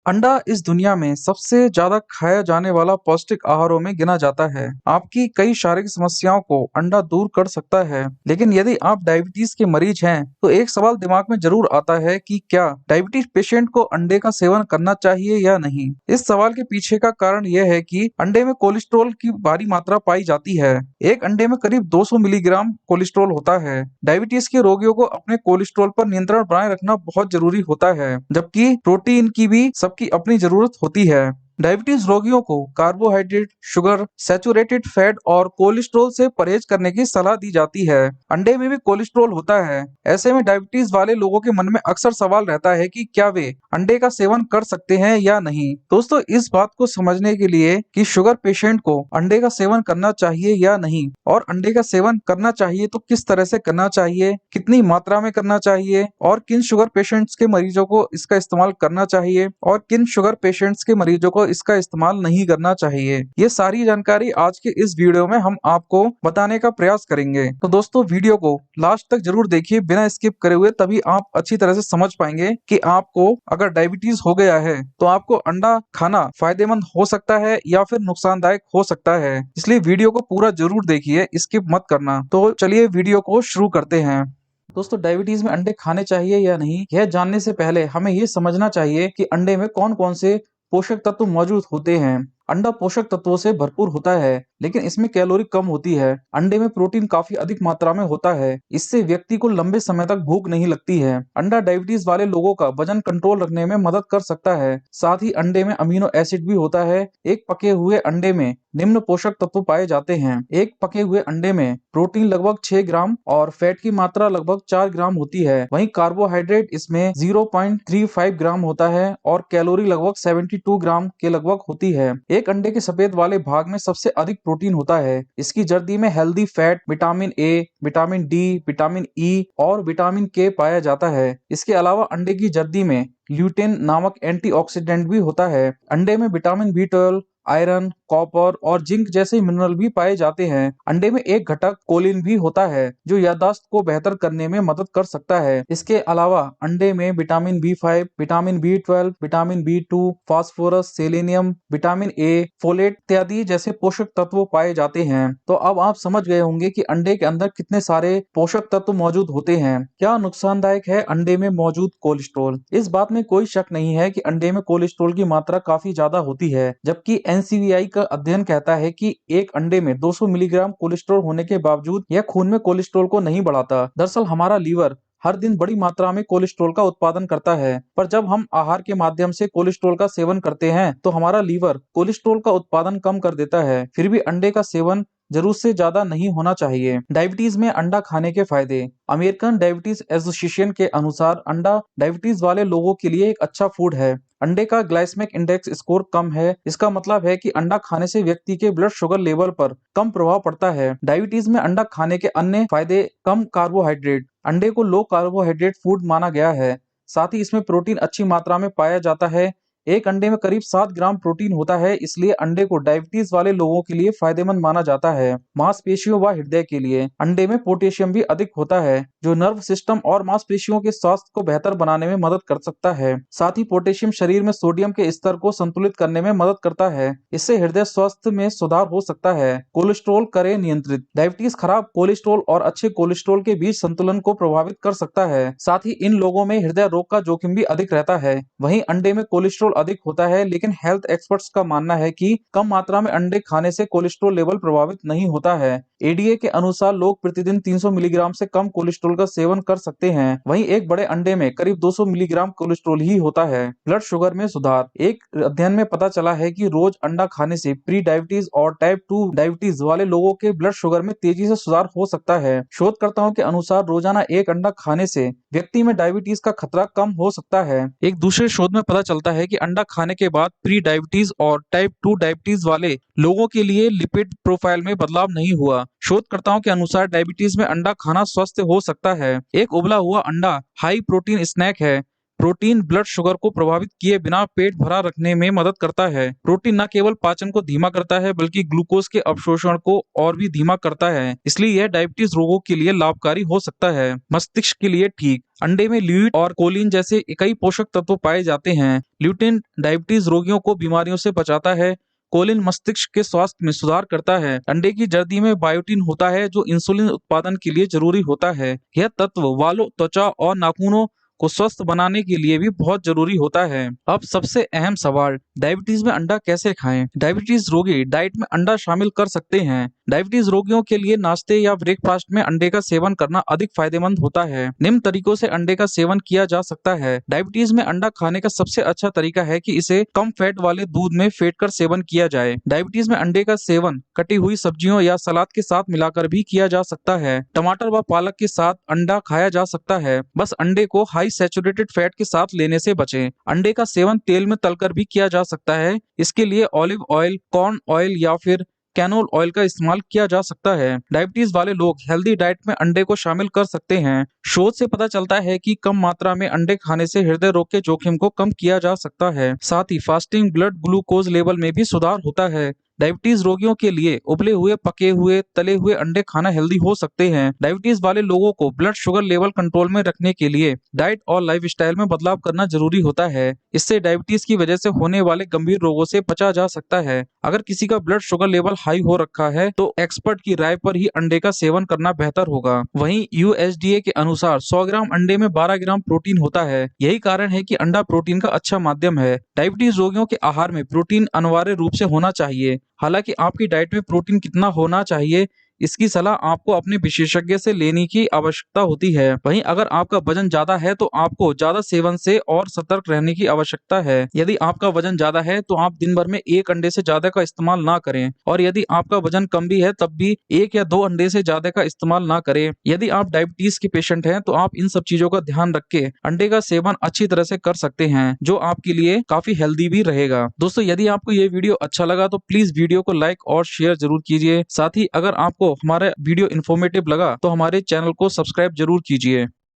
अंडा इस दुनिया में सबसे ज्यादा खाया जाने वाला पौष्टिक आहारों में गिना जाता है। आपकी कई शारीरिक समस्याओं को अंडा दूर कर सकता है। लेकिन यदि आप डायबिटीज के मरीज हैं, तो एक सवाल दिमाग में जरूर आता है कि क्या डायबिटीज पेशेंट को अंडे का सेवन करना चाहिए या नहीं। इस सवाल के पीछे का कारण यह है कि अंडे में कोलेस्ट्रॉल की भारी मात्रा पाई जाती है। एक अंडे में करीब 200 मिलीग्राम कोलेस्ट्रॉल होता है। डायबिटीज के रोगियों को अपने कोलेस्ट्रॉल पर नियंत्रण बनाए रखना बहुत जरूरी होता है, जबकि प्रोटीन की भी सबकी अपनी जरूरत होती है। डायबिटीज रोगियों को कार्बोहाइड्रेट, शुगर, सैचुरेटेड फैट और कोलेस्ट्रॉल से परहेज करने की सलाह दी जाती है। अंडे में भी कोलेस्ट्रॉल होता है। ऐसे में डायबिटीज वाले लोगों के मन में अक्सर सवाल रहता है कि क्या वे अंडे का सेवन कर सकते हैं या नहीं। दोस्तों, इस बात को समझने के लिए कि शुगर पेशेंट को अंडे का सेवन करना चाहिए या नहीं, और अंडे का सेवन करना चाहिए तो किस तरह से करना चाहिए, कितनी मात्रा में करना चाहिए, और किन शुगर पेशेंट्स के मरीजों को इसका इस्तेमाल करना चाहिए और किन शुगर पेशेंट्स के मरीजों को इसका इस्तेमाल नहीं करना चाहिए, ये सारी जानकारी आज के इस वीडियो में हम आपको बताने का प्रयास करेंगे। तो दोस्तों, वीडियो को लास्ट तक जरूर देखिए बिना स्किप करे हुए, तभी आप अच्छी तरह से समझ पाएंगे कि आपको अगर डायबिटीज हो गया है तो आपको अंडा खाना फायदेमंद हो सकता है या फिर नुकसानदायक हो सकता है। इसलिए वीडियो को पूरा जरूर देखिए, स्किप मत करना। तो चलिए वीडियो को शुरू करते हैं। दोस्तों, डायबिटीज में अंडे खाने चाहिए या नहीं, यह जानने से पहले हमें यह समझना चाहिए कि अंडे में कौन कौन से पोषक तत्व मौजूद होते हैं। अंडा पोषक तत्वों से भरपूर होता है, लेकिन इसमें कैलोरी कम होती है। अंडे में प्रोटीन काफी अधिक मात्रा में होता है, इससे व्यक्ति को लंबे समय तक भूख नहीं लगती है। अंडा डायबिटीज वाले लोगों का वजन कंट्रोल रखने में मदद कर सकता है। साथ ही अंडे में अमीनो एसिड भी होता है। एक पके हुए अंडे में निम्न पोषक तत्व पाए जाते हैं। एक पके हुए अंडे में प्रोटीन लगभग 6 ग्राम और फैट की मात्रा लगभग 4 ग्राम होती है। वहीं कार्बोहाइड्रेट इसमें 0.35 ग्राम होता है और कैलोरी लगभग 72 ग्राम के लगभग होती है। एक अंडे के सफेद वाले भाग में सबसे अधिक प्रोटीन होता है। इसकी जर्दी में healthy fat, vitamin A, vitamin D, vitamin E और विटामिन के पाया जाता है। इसके अलावा अंडे की जर्दी में ल्यूटेन नामक एंटीऑक्सीडेंट भी होता है। अंडे में विटामिन बी 12, आयरन, कॉपर और जिंक जैसे मिनरल भी पाए जाते हैं। अंडे में एक घटक कोलिन भी होता है, जो याददाश्त को बेहतर करने में मदद कर सकता है। इसके अलावा अंडे में vitamin B 5, vitamin B 12, vitamin B 2, phosphorus, selenium, vitamin A, folate इत्यादि जैसे पोषक तत्व पाए जाते हैं। तो अब आप समझ गए होंगे कि अंडे के अंदर कितने सारे पोषक तत्व मौजूद होते हैं। क्या नुकसानदायक है अंडे में मौजूद कोलेस्ट्रॉल? इस बात में कोई शक नहीं है कि अंडे में कोलेस्ट्रॉल की मात्रा काफी ज्यादा होती है, जबकि एनसीवीआई का अध्ययन कहता है कि एक अंडे में 200 मिलीग्राम कोलेस्ट्रॉल होने के बावजूद यह खून में कोलेस्ट्रॉल को नहीं बढ़ाता। दरअसल हमारा लीवर हर दिन बड़ी मात्रा में कोलेस्ट्रॉल का उत्पादन करता है, पर जब हम आहार के माध्यम से कोलेस्ट्रॉल का सेवन करते हैं तो हमारा लीवर कोलेस्ट्रॉल का उत्पादन कम कर देता है। फिर भी अंडे का सेवन जरूरत से ज्यादा नहीं होना चाहिए। डायबिटीज में अंडा खाने के फायदे। अमेरिकन डायबिटीज एसोसिएशन के अनुसार अंडा डायबिटीज वाले लोगों के लिए एक अच्छा फूड है। अंडे का ग्लाइसेमिक इंडेक्स स्कोर कम है। इसका मतलब है कि अंडा खाने से व्यक्ति के ब्लड शुगर लेवल पर कम प्रभाव पड़ता है। डायबिटीज में अंडा खाने के अन्य फायदे। कम कार्बोहाइड्रेट। अंडे को लो कार्बोहाइड्रेट फूड माना गया है। साथ ही इसमें प्रोटीन अच्छी मात्रा में पाया जाता है। एक अंडे में करीब 7 ग्राम प्रोटीन होता है, इसलिए अंडे को डायबिटीज वाले लोगों के लिए फायदेमंद माना जाता है। मांसपेशियों व हृदय के लिए अंडे में पोटेशियम भी अधिक होता है, जो नर्व सिस्टम और मांसपेशियों के स्वास्थ्य को बेहतर बनाने में मदद कर सकता है। साथ ही पोटेशियम शरीर में सोडियम के स्तर को संतुलित करने में मदद करता है। इससे हृदय स्वास्थ्य में सुधार हो सकता है। कोलेस्ट्रॉल करे नियंत्रित। डायबिटीज खराब कोलेस्ट्रॉल और अच्छे कोलेस्ट्रॉल के बीच संतुलन को प्रभावित कर सकता है। साथ ही इन लोगों में हृदय रोग का जोखिम भी अधिक रहता है। वहीं अंडे में कोलेस्ट्रॉल अधिक होता है, लेकिन हेल्थ एक्सपर्ट्स का मानना है कि कम मात्रा में अंडे खाने से कोलेस्ट्रॉल लेवल प्रभावित नहीं होता है। एडीए के अनुसार लोग प्रतिदिन 300 मिलीग्राम से कम कोलेस्ट्रॉल का सेवन कर सकते हैं। वहीं एक बड़े अंडे में करीब 200 मिलीग्राम कोलेस्ट्रॉल ही होता है। ब्लड शुगर में सुधार। एक अध्ययन में पता चला है कि रोज अंडा खाने से प्री डायबिटीज और टाइप 2 डायबिटीज वाले लोगों के ब्लड शुगर में तेजी से सुधार हो सकता है। शोधकर्ताओं के अनुसार रोजाना एक अंडा खाने से व्यक्ति में डायबिटीज का खतरा कम हो सकता है। एक दूसरे शोध में पता चलता है कि अंडा खाने के बाद प्री डायबिटीज और टाइप 2 डायबिटीज वाले लोगों के लिए लिपिड प्रोफाइल में बदलाव नहीं हुआ। शोधकर्ताओं के अनुसार डायबिटीज में अंडा खाना स्वस्थ हो सकता है। एक उबला हुआ अंडा हाई प्रोटीन स्नैक है। प्रोटीन ब्लड शुगर को प्रभावित किए बिना पेट भरा रखने में मदद करता है। प्रोटीन न केवल पाचन को धीमा करता है बल्कि ग्लूकोज के अवशोषण को और भी धीमा करता है, इसलिए यह डायबिटीज रोगों के लिए लाभकारी हो सकता है। मस्तिष्क के लिए ठीक। अंडे में ल्यूटीन और कोलिन जैसे कई पोषक तत्व पाए जाते हैं। ल्यूटीन डायबिटीज रोगियों को बीमारियों से बचाता है। कोलिन मस्तिष्क के स्वास्थ्य में सुधार करता है। अंडे की जर्दी में बायोटिन होता है जो इंसुलिन उत्पादन के लिए जरूरी होता है। यह तत्व बालों, त्वचा और नाखूनों को स्वस्थ बनाने के लिए भी बहुत जरूरी होता है। अब सबसे अहम सवाल, डायबिटीज में अंडा कैसे खाएं? डायबिटीज रोगी डाइट में अंडा शामिल कर सकते हैं। डायबिटीज रोगियों के लिए नाश्ते या ब्रेकफास्ट में अंडे का सेवन करना अधिक फायदेमंद होता है। निम्न तरीकों से अंडे का सेवन किया जा सकता है। डायबिटीज में अंडा खाने का सबसे अच्छा तरीका है कि इसे कम फैट वाले दूध में फेंट कर सेवन किया जाए। डायबिटीज में अंडे का सेवन कटी हुई सब्जियों या सलाद के साथ मिलाकर भी किया जा सकता है। टमाटर व पालक के साथ अंडा खाया जा सकता है। बस अंडे को हाई सैचुरेटेड फैट के साथ लेने से बचें। अंडे का सेवन तेल में तलकर भी किया जा सकता है। इसके लिए ऑलिव ऑयल, कॉर्न ऑयल या फिर कैनोल ऑयल का इस्तेमाल किया जा सकता है। डायबिटीज वाले लोग हेल्दी डाइट में अंडे को शामिल कर सकते हैं। शोध से पता चलता है कि कम मात्रा में अंडे खाने से हृदय रोग के जोखिम को कम किया जा सकता है। साथ ही फास्टिंग ब्लड ग्लूकोज लेवल में भी सुधार होता है। डायबिटीज रोगियों के लिए उबले हुए, पके हुए, तले हुए अंडे खाना हेल्दी हो सकते हैं। डायबिटीज वाले लोगों को ब्लड शुगर लेवल कंट्रोल में रखने के लिए डाइट और लाइफस्टाइल में बदलाव करना जरूरी होता है। इससे डायबिटीज की वजह से होने वाले गंभीर रोगों से बचा जा सकता है। अगर किसी का ब्लड शुगर लेवल हाई हो रखा है तो एक्सपर्ट की राय पर ही अंडे का सेवन करना बेहतर होगा। वहीं USDA के अनुसार 100 ग्राम अंडे में 12 ग्राम प्रोटीन होता है। यही कारण है कि अंडा प्रोटीन का अच्छा माध्यम है। डायबिटीज रोगियों के आहार में प्रोटीन अनिवार्य रूप से होना चाहिए। हालांकि आपकी डाइट में प्रोटीन कितना होना चाहिए, इसकी सलाह आपको अपने विशेषज्ञ से लेने की आवश्यकता होती है। वहीं अगर आपका वजन ज्यादा है तो आपको ज्यादा सेवन से और सतर्क रहने की आवश्यकता है। यदि आपका वजन ज्यादा है तो आप दिन भर में 1 अंडे से ज्यादा का इस्तेमाल ना करें, और यदि आपका वजन कम भी है तब भी 1 या 2 अंडे से ज्यादा का इस्तेमाल ना करें। यदि आप डायबिटीज के पेशेंट हैं तो आप इन सब चीजों का ध्यान रख के अंडे का सेवन अच्छी तरह से कर सकते हैं, जो आपके लिए काफी हेल्दी भी रहेगा। दोस्तों, यदि आपको ये वीडियो अच्छा लगा तो प्लीज वीडियो को लाइक और शेयर जरूर कीजिए। साथ ही अगर आपको हमारा वीडियो इन्फॉर्मेटिव लगा तो हमारे चैनल को सब्सक्राइब जरूर कीजिए।